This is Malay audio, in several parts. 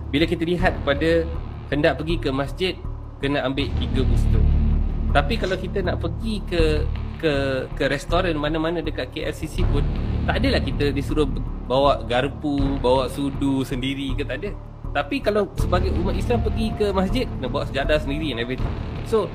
bila kita lihat pada hendak pergi ke masjid, kena ambil 3 booster. Tapi kalau kita nak pergi ke restoran mana-mana dekat KLCC pun, tak adalah kita disuruh bawa garpu, bawa sudu sendiri ke, tak ada. Tapi kalau sebagai umat Islam pergi ke masjid, kena bawa sejadah sendiri and everything. So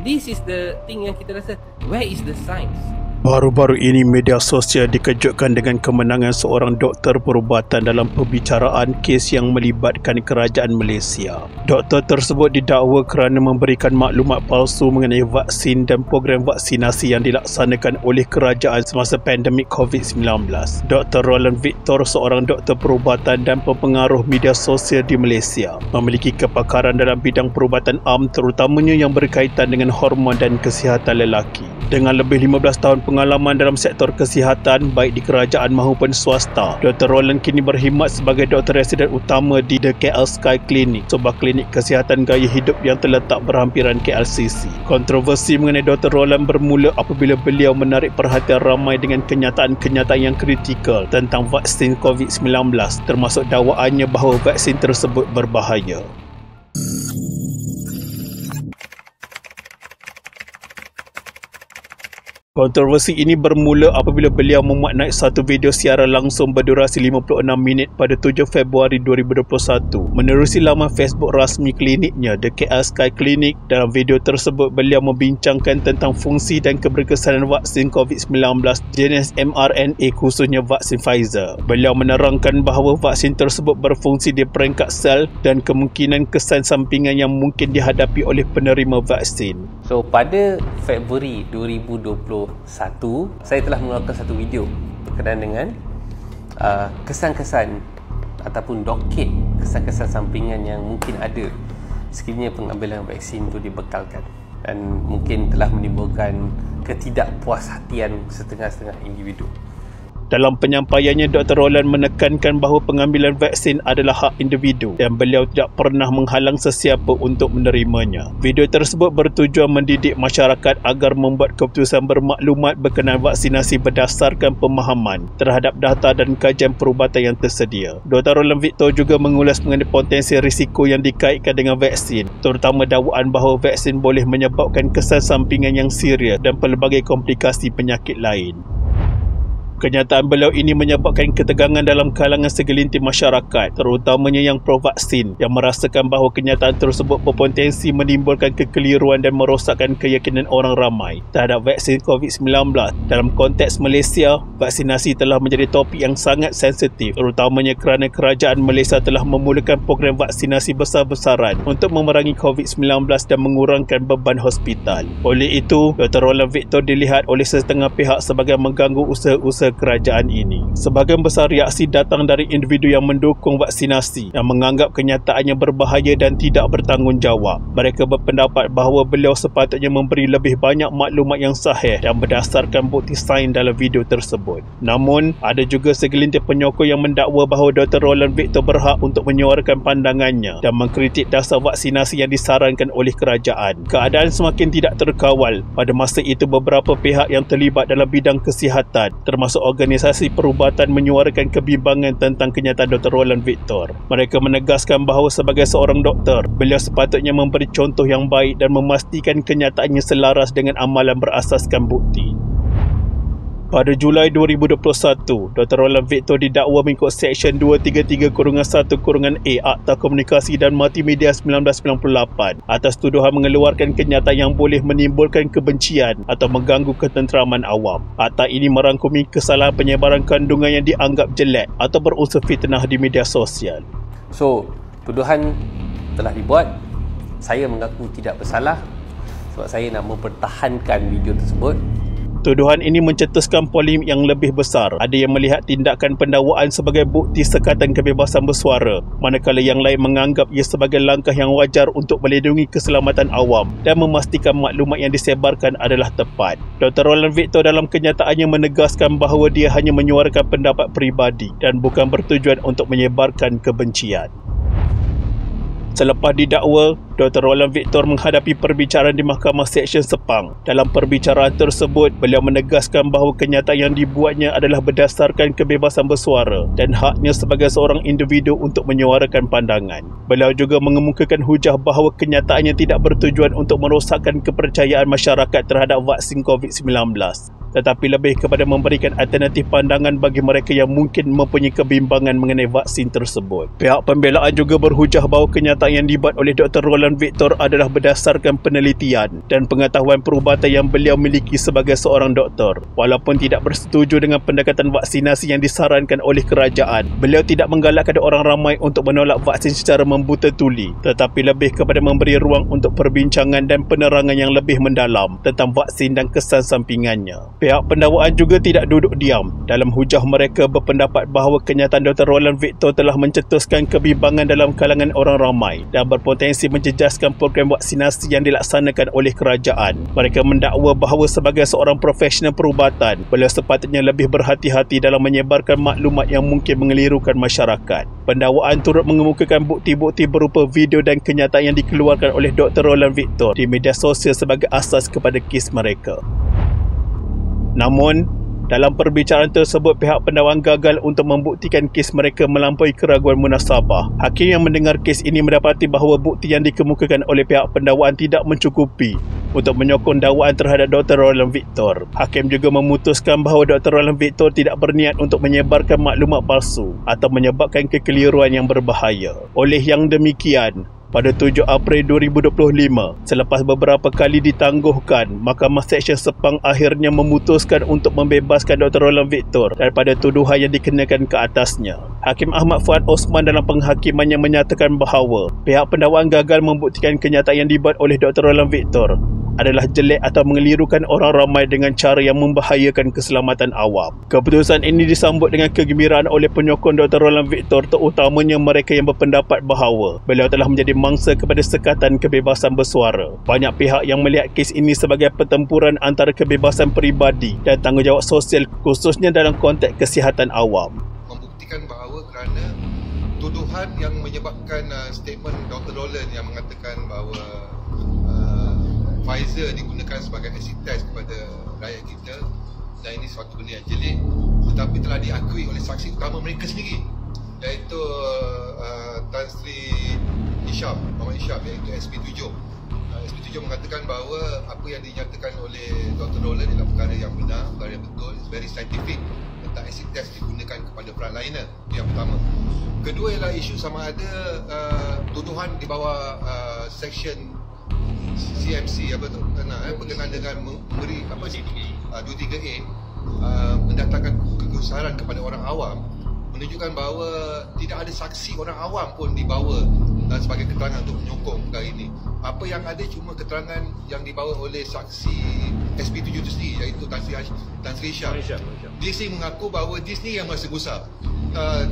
this is the thing yang kita rasa, where is the science? Baru-baru ini media sosial dikejutkan dengan kemenangan seorang doktor perubatan dalam pembicaraan kes yang melibatkan kerajaan Malaysia. Doktor tersebut didakwa kerana memberikan maklumat palsu mengenai vaksin dan program vaksinasi yang dilaksanakan oleh kerajaan semasa pandemik COVID-19. Dr. Roland Victor, seorang doktor perubatan dan pempengaruh media sosial di Malaysia, memiliki kepakaran dalam bidang perubatan am, terutamanya yang berkaitan dengan hormon dan kesihatan lelaki. Dengan lebih 15 tahun pengalaman dalam sektor kesihatan baik di kerajaan maupun swasta, Dr. Roland kini berkhidmat sebagai doktor residen utama di The KL Sky Clinic, sebuah klinik kesihatan gaya hidup yang terletak berhampiran KLCC. Kontroversi mengenai Dr. Roland bermula apabila beliau menarik perhatian ramai dengan kenyataan-kenyataan yang kritikal tentang vaksin COVID-19, termasuk dakwaannya bahawa vaksin tersebut berbahaya. Kontroversi ini bermula apabila beliau memuat naik satu video siaran langsung berdurasi 56 minit pada 7 Februari 2021 menerusi laman Facebook rasmi kliniknya, The KL Sky Clinic. Dalam video tersebut, beliau membincangkan tentang fungsi dan keberkesanan vaksin COVID-19 jenis mRNA, khususnya vaksin Pfizer. Beliau menerangkan bahawa vaksin tersebut berfungsi di peringkat sel dan kemungkinan kesan sampingan yang mungkin dihadapi oleh penerima vaksin. So pada Februari 2021, saya telah mengeluarkan satu video berkenaan dengan kesan-kesan ataupun doket kesan-kesan sampingan yang mungkin ada sekiranya pengambilan vaksin itu dibekalkan, dan mungkin telah menimbulkan ketidakpuashatian setengah-setengah individu. Dalam penyampaiannya, Dr. Roland menekankan bahawa pengambilan vaksin adalah hak individu dan beliau tidak pernah menghalang sesiapa untuk menerimanya. Video tersebut bertujuan mendidik masyarakat agar membuat keputusan bermaklumat berkenaan vaksinasi berdasarkan pemahaman terhadap data dan kajian perubatan yang tersedia. Dr. Roland Victor juga mengulas mengenai potensi risiko yang dikaitkan dengan vaksin, terutama dakwaan bahawa vaksin boleh menyebabkan kesan sampingan yang serius dan pelbagai komplikasi penyakit lain. Kenyataan beliau ini menyebabkan ketegangan dalam kalangan segelintir masyarakat, terutamanya yang pro-vaksin, yang merasakan bahawa kenyataan tersebut berpotensi menimbulkan kekeliruan dan merosakkan keyakinan orang ramai terhadap vaksin COVID-19. Dalam konteks Malaysia, vaksinasi telah menjadi topik yang sangat sensitif, terutamanya kerana kerajaan Malaysia telah memulakan program vaksinasi besar-besaran untuk memerangi COVID-19 dan mengurangkan beban hospital. Oleh itu, Dr. Roland Victor dilihat oleh setengah pihak sebagai mengganggu usaha-usaha kerajaan ini. Sebahagian besar reaksi datang dari individu yang mendukung vaksinasi, yang menganggap kenyataannya berbahaya dan tidak bertanggungjawab. Mereka berpendapat bahawa beliau sepatutnya memberi lebih banyak maklumat yang sahih dan berdasarkan bukti sains dalam video tersebut. Namun, ada juga segelintir penyokong yang mendakwa bahawa Dr. Roland Victor berhak untuk menyuarakan pandangannya dan mengkritik dasar vaksinasi yang disarankan oleh kerajaan. Keadaan semakin tidak terkawal. Pada masa itu, beberapa pihak yang terlibat dalam bidang kesihatan, termasuk organisasi perubatan, menyuarakan kebimbangan tentang kenyataan Dr. Roland Victor. Mereka menegaskan bahawa sebagai seorang doktor, beliau sepatutnya memberi contoh yang baik dan memastikan kenyataannya selaras dengan amalan berasaskan bukti. Pada Julai 2021, Dr. Roland Victor didakwa mengikut Seksyen 233-1-A Akta Komunikasi dan Multimedia 1998 atas tuduhan mengeluarkan kenyataan yang boleh menimbulkan kebencian atau mengganggu ketenteraman awam. Akta ini merangkumi kesalahan penyebaran kandungan yang dianggap jelek atau berunsur fitnah di media sosial. So, tuduhan telah dibuat. Saya mengaku tidak bersalah sebab saya nak mempertahankan video tersebut. Tuduhan ini mencetuskan polemik yang lebih besar. Ada yang melihat tindakan pendakwaan sebagai bukti sekatan kebebasan bersuara, manakala yang lain menganggap ia sebagai langkah yang wajar untuk melindungi keselamatan awam dan memastikan maklumat yang disebarkan adalah tepat. Dr. Roland Victor dalam kenyataannya menegaskan bahawa dia hanya menyuarakan pendapat peribadi dan bukan bertujuan untuk menyebarkan kebencian. Selepas didakwa, Dr. Roland Victor menghadapi perbicaraan di Mahkamah Seksyen Sepang. Dalam perbicaraan tersebut, beliau menegaskan bahawa kenyataan yang dibuatnya adalah berdasarkan kebebasan bersuara dan haknya sebagai seorang individu untuk menyuarakan pandangan. Beliau juga mengemukakan hujah bahawa kenyataannya tidak bertujuan untuk merosakkan kepercayaan masyarakat terhadap vaksin COVID-19, tetapi lebih kepada memberikan alternatif pandangan bagi mereka yang mungkin mempunyai kebimbangan mengenai vaksin tersebut. Pihak pembelaan juga berhujah bahawa kenyataan yang dibuat oleh Dr. Roland Victor adalah berdasarkan penelitian dan pengetahuan perubatan yang beliau miliki sebagai seorang doktor. Walaupun tidak bersetuju dengan pendekatan vaksinasi yang disarankan oleh kerajaan, beliau tidak menggalakkan orang ramai untuk menolak vaksin secara membuta tuli, tetapi lebih kepada memberi ruang untuk perbincangan dan penerangan yang lebih mendalam tentang vaksin dan kesan sampingannya. Pihak pendakwaan juga tidak duduk diam. Dalam hujah mereka berpendapat bahawa kenyataan Dr. Roland Victor telah mencetuskan kebimbangan dalam kalangan orang ramai dan berpotensi menjejaskan program vaksinasi yang dilaksanakan oleh kerajaan. Mereka mendakwa bahawa sebagai seorang profesional perubatan, beliau sepatutnya lebih berhati-hati dalam menyebarkan maklumat yang mungkin mengelirukan masyarakat. Pendakwaan turut mengemukakan bukti-bukti berupa video dan kenyataan yang dikeluarkan oleh Dr. Roland Victor di media sosial sebagai asas kepada kes mereka. Namun, dalam perbicaraan tersebut, pihak pendakwaan gagal untuk membuktikan kes mereka melampaui keraguan munasabah. Hakim yang mendengar kes ini mendapati bahawa bukti yang dikemukakan oleh pihak pendakwaan tidak mencukupi untuk menyokong dakwaan terhadap Dr. Roland Victor. Hakim juga memutuskan bahawa Dr. Roland Victor tidak berniat untuk menyebarkan maklumat palsu atau menyebabkan kekeliruan yang berbahaya. Oleh yang demikian, pada 7 April 2025, selepas beberapa kali ditangguhkan, Mahkamah Seksyen Sepang akhirnya memutuskan untuk membebaskan Dr. Roland Victor daripada tuduhan yang dikenakan ke atasnya. Hakim Ahmad Fuad Osman dalam penghakimannya menyatakan bahawa pihak pendakwaan gagal membuktikan kenyataan yang dibuat oleh Dr. Roland Victor adalah jelek atau mengelirukan orang ramai dengan cara yang membahayakan keselamatan awam. Keputusan ini disambut dengan kegembiraan oleh penyokong Dr. Roland Victor, terutamanya mereka yang berpendapat bahawa beliau telah menjadi mangsa kepada sekatan kebebasan bersuara. Banyak pihak yang melihat kes ini sebagai pertempuran antara kebebasan peribadi dan tanggungjawab sosial, khususnya dalam konteks kesihatan awam. Membuktikan bahawa kerana tuduhan yang menyebabkan statement Dr. Roland yang mengatakan bahawa Pfizer digunakan sebagai acid test kepada rakyat kita, dan ini suatu benda yang jelek, tetapi telah diakui oleh saksi utama mereka sendiri, iaitu Tan Sri Isham, Muhammad Isham, iaitu SP7. SP7 mengatakan bahawa apa yang dinyatakan oleh Dr. Roland adalah perkara yang benar, perkara yang betul, it's very scientific tentang acid test digunakan kepada frontliner. Yang pertama. Kedua ialah isu sama ada tuduhan di bawah section CMC berkenaan dengan memberi 23A mendatangkan kegusaran kepada orang awam, menunjukkan bahawa tidak ada saksi orang awam pun dibawa sebagai keterangan untuk menyokong perkara ini. Apa yang ada cuma keterangan yang dibawa oleh saksi SP7 itu sendiri, iaitu Tan Sri Isham. Dia sendiri mengaku bahawa dia sendiri yang merasa gusar.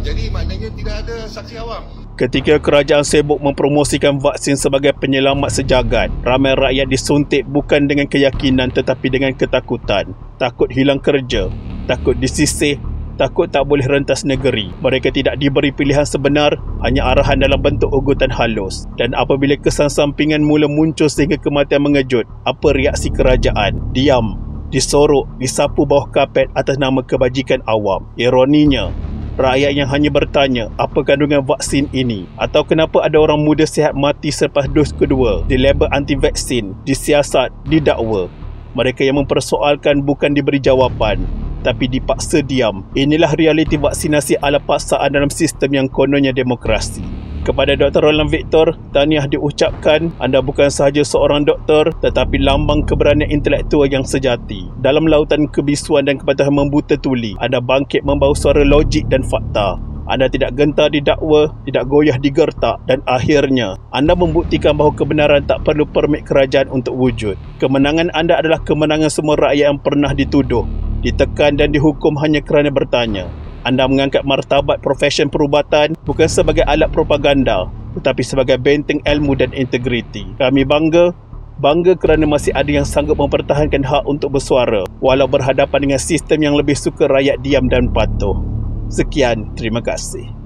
Jadi maknanya tidak ada saksi awam. Ketika kerajaan sibuk mempromosikan vaksin sebagai penyelamat sejagat, ramai rakyat disuntik bukan dengan keyakinan tetapi dengan ketakutan. Takut hilang kerja, takut disisih, takut tak boleh rentas negeri. Mereka tidak diberi pilihan sebenar, hanya arahan dalam bentuk ugutan halus. Dan apabila kesan sampingan mula muncul sehingga kematian mengejut, apa reaksi kerajaan? Diam, disorok, disapu bawah kapet atas nama kebajikan awam. Ironinya, rakyat yang hanya bertanya apa kandungan vaksin ini atau kenapa ada orang muda sihat mati selepas dos kedua, dilabel anti-vaksin, disiasat, didakwa. Mereka yang mempersoalkan bukan diberi jawapan, tapi dipaksa diam. Inilah realiti vaksinasi ala paksaan dalam sistem yang kononnya demokrasi. Kepada Dr. Roland Victor, tahniah diucapkan. Anda bukan sahaja seorang doktor, tetapi lambang keberanian intelektual yang sejati. Dalam lautan kebisuan dan kepatuhan membuta tuli, Anda bangkit membawa suara logik dan fakta. Anda tidak gentar didakwa, tidak goyah digertak, dan akhirnya Anda membuktikan bahawa kebenaran tak perlu permit kerajaan untuk wujud. Kemenangan Anda adalah kemenangan semua rakyat yang pernah dituduh, ditekan dan dihukum hanya kerana bertanya. Anda mengangkat martabat profesion perubatan bukan sebagai alat propaganda, tetapi sebagai benteng ilmu dan integriti. Kami bangga kerana masih ada yang sanggup mempertahankan hak untuk bersuara walau berhadapan dengan sistem yang lebih suka rakyat diam dan patuh. Sekian, terima kasih.